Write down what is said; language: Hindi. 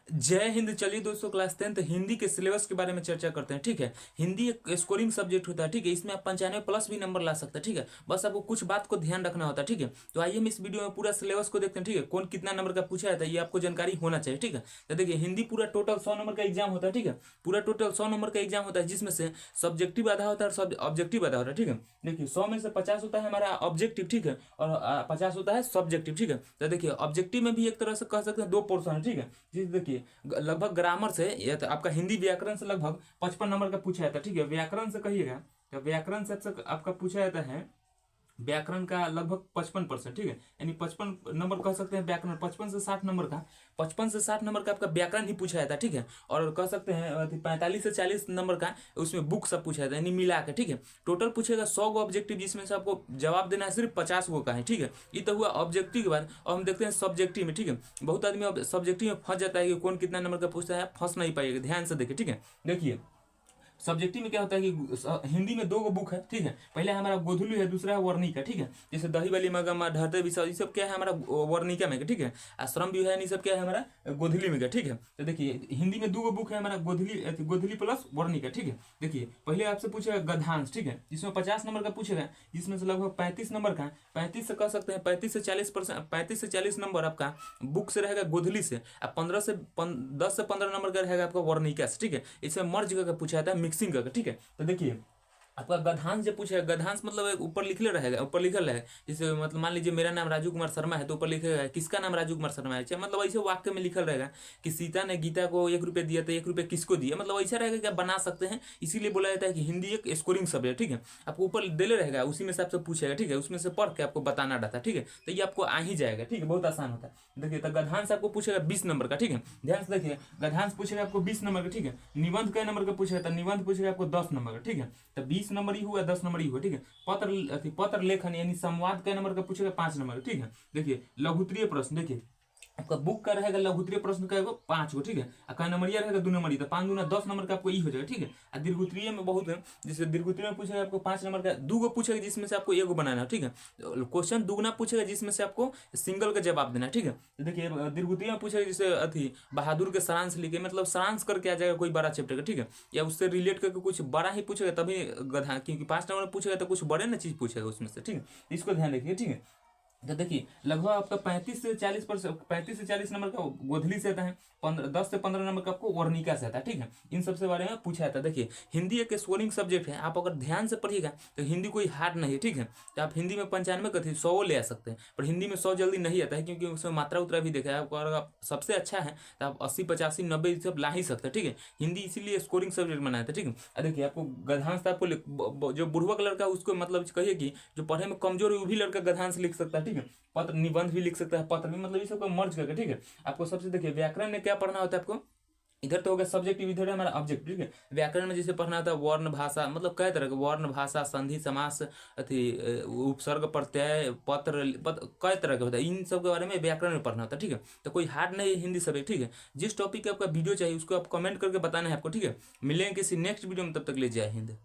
जय हिंद। चलिए दोस्तों, क्लास 10th हिंदी के सिलेबस के बारे में चर्चा करते हैं। ठीक है, हिंदी एक स्कोरिंग सब्जेक्ट होता है। ठीक है, इसमें आप 95+ भी नंबर ला सकते हैं। ठीक है, बस आपको कुछ बात को ध्यान रखना होता है। ठीक है, तो आइए हम इस वीडियो में पूरा सिलेबस को देखते हैं। ठीक है, कौन कितना नंबर का पूछा जाता है ये आपको जानकारी होना चाहिए। ठीक है, तो देखिए हिंदी पूरा टोटल 100 नंबर का एग्जाम होता है। ठीक है, पूरा टोटल 100 नंबर का एग्जाम होता है, जिसमें से सब्जेक्टिव आधा होता है और ऑब्जेक्टिव आधा होता है। ठीक है, देखिए 100 में से 50 होता है हमारा ऑब्जेक्टिव। ठीक है, और 50 होता है सब्जेक्टिव। ठीक है, तो देखिए ऑब्जेक्टिव में भी एक तरह से कह सकते हैं दो पोर्शन है। ठीक है, जिस देखिए लगभग ग्रामर से या तो आपका हिंदी व्याकरण से लगभग 55 नंबर का पूछा जाता है। ठीक है, व्याकरण से कहिएगा तो व्याकरण से आपका पूछा जाता है व्याकरण का लगभग 55%। ठीक है, यानी 55 नंबर कह सकते हैं व्याकरण। 55 से 60 नंबर का 55 से 60 नंबर का आपका व्याकरण ही पूछा जाता है। ठीक है, और कह सकते हैं 45 से 40 नंबर का उसमें बुक सब पूछा जाता है, यानी मिला के। ठीक है, टोटल पूछेगा 100 गो ऑब्जेक्टिव, जिसमें से आपको जवाब देना है सिर्फ 50 गो का है। ठीक है, ये तो हुआ ऑब्जेक्टिव के बाद। और हम देखते हैं सब्जेक्टिव में। ठीक है, बहुत आदमी सब्जेक्टिव में फंस जाता है कि कौन कितना नंबर का पूछता है, फंस नहीं पाएगा। ध्यान से देखिए। ठीक है, देखिए सब्जेक्टिव में क्या होता है कि हिंदी में दो गो बुक है। ठीक है, पहले हमारा गोधुली है, दूसरा है वर्णिका। ठीक है, जैसे दही वाली मगमा ढहते विषय, ये सब क्या है हमारा वर्णिका में। ठीक है, आश्रम भी है, ये सब क्या है हमारा गोधुली में। ठीक है, तो देखिए हिंदी में दो गो बुक है हमारा, गोधुली प्लस वर्णिका। ठीक है, देखिए पहले आपसे पूछेगा गद्यांश। ठीक है, जिसमें 50 नंबर का पूछेगा, जिसमें से लगभग 35 नंबर का 35 से कह सकते हैं 35 से 40 नंबर आपका बुक से रहेगा, गोधुली से। अब 10 से 15 नंबर का रहेगा आपका वर्णिका से। ठीक है, इसमें मर्ज करके पूछा जाता है, मिक्सिंग करके। ठीक है, तो देखिए आपका गद्यांश जब पूछेगा, गद्यांश मतलब ऊपर लिखले रहेगा, ऊपर लिखल रहेगा। जैसे मतलब मान लीजिए मेरा नाम राजू कुमार शर्मा है, तो ऊपर लिखेगा किसका नाम राजू कुमार शर्मा है। मतलब ऐसे वाक्य में लिखल रहेगा कि सीता ने गीता को 1 रुपये दिया तो 1 रुपये किसको दिया, मतलब ऐसा रहेगा कि आप बना सकते हैं। इसीलिए बोला जाता है कि हिंदी एक स्कोरिंग सब्जेक्ट। ठीक है, आपको ऊपर दिले रहेगा, उसी में से आपसे पूछेगा। ठीक है, उसमें से पढ़ के आपको बताना रहता है। ठीक है, तो ये आपको आ ही जाएगा। ठीक है, बहुत आसान होता है। देखिए तो गद्यांश आपको पूछेगा 20 नंबर का। ठीक है, ध्यान से देखिए, गद्यांश पूछेगा आपको 20 नंबर का। ठीक है, निबंध कई नंबर का पूछेगा, तो निबंध पूछेगा आपको 10 नंबर का। ठीक है, तो 20 नंबर ही हुआ, 10 नंबर ही हुआ। ठीक है, पत्र लेखन यानी संवाद कई नंबर का पूछेगा, 5 नंबर। ठीक है, देखिए लघुत्तरीय प्रश्न, देखिए आपका बुक का रहेगा लघुत्तरीय प्रश्न का 5 गो। ठीक है, का नंबरिया रहेगा 2 नंबर, तो 5 दूना 10 नंबर का आपको ई हो जाएगा। ठीक है, और दीर्घोत्तरीय में बहुत है, जैसे दीर्घोत्तरीय में पूछेगा आपको 5 नंबर का 2 गो पूछेगा, जिसमें से आपको 1 गो बनाना है। ठीक है, क्वेश्चन दुगना पूछेगा, जिसमें से आपको सिंगल का जवाब देना है। ठीक है, तो देखिए दीर्घोत्तरीय में पूछेगा जैसे अथी बहादुर के सारांश लिखे, मतलब सारांश करके आ जाएगा कोई बड़ा चैप्टर का। ठीक है, या उससे रिलेट करके कुछ बड़ा ही पूछेगा तभी गधा, क्योंकि 5 नंबर पूछेगा तो कुछ बड़े ना चीज पूछेगा उसमें से। ठीक है, इसको ध्यान रखिए। ठीक है, तो देखिए लगभग आपका 35 से 40 नंबर का गोधली से आता है, 10 से 15 नंबर का आपको वर्णिका से आता है। ठीक है, इन सबसे बारे में पूछा जाता है। देखिए हिंदी एक स्कोरिंग सब्जेक्ट है, आप अगर ध्यान से पढ़िएगा तो हिंदी कोई हार्ड नहीं है। ठीक है, तो आप हिंदी में 95 कथी 100 ले आ सकते हैं, पर हिंदी में 100 जल्दी नहीं आता है, क्योंकि उसमें मात्रा उतरा भी देखा है आपको। अगर आप सबसे अच्छा है तो आप 80 85 90 सब ला ही सकते हैं। ठीक है, हिंदी इसीलिए स्कोरिंग सब्जेक्ट बनाया था। ठीक है, देखिए आपको गद्यांश था, आपको जो बुढ़वा लड़का है उसको मतलब कहिए कि जो पढ़े में कमजोर है वो भी लड़का गद्यांश लिख सकता है। ठीक है, पत्र निबंध भी लिख सकता है, पत्र भी, मतलब ये सब को मर्ज करके। ठीक है, आपको सबसे देखिए व्याकरण में क्या पढ़ना होता है आपको, इधर तो हो गया सब्जेक्टिव, इधर है हमारा ऑब्जेक्टिव। ठीक है, व्याकरण में जैसे पढ़ना होता है वर्ण भाषा, मतलब कई तरह के वर्ण भाषा, संधि समास, अथी उपसर्ग प्रत्यय कई तरह के होता है, इन सब के बारे में व्याकरण में पढ़ना होता है। ठीक है, तो कोई हार्ड नहीं है हिंदी सब्जेक्ट। ठीक है, जिस टॉपिक का आपका वीडियो चाहिए उसको आप कमेंट करके बताना है आपको। ठीक है, मिलेंगे किसी नेक्स्ट वीडियो में, तब तक ले जय हिंद।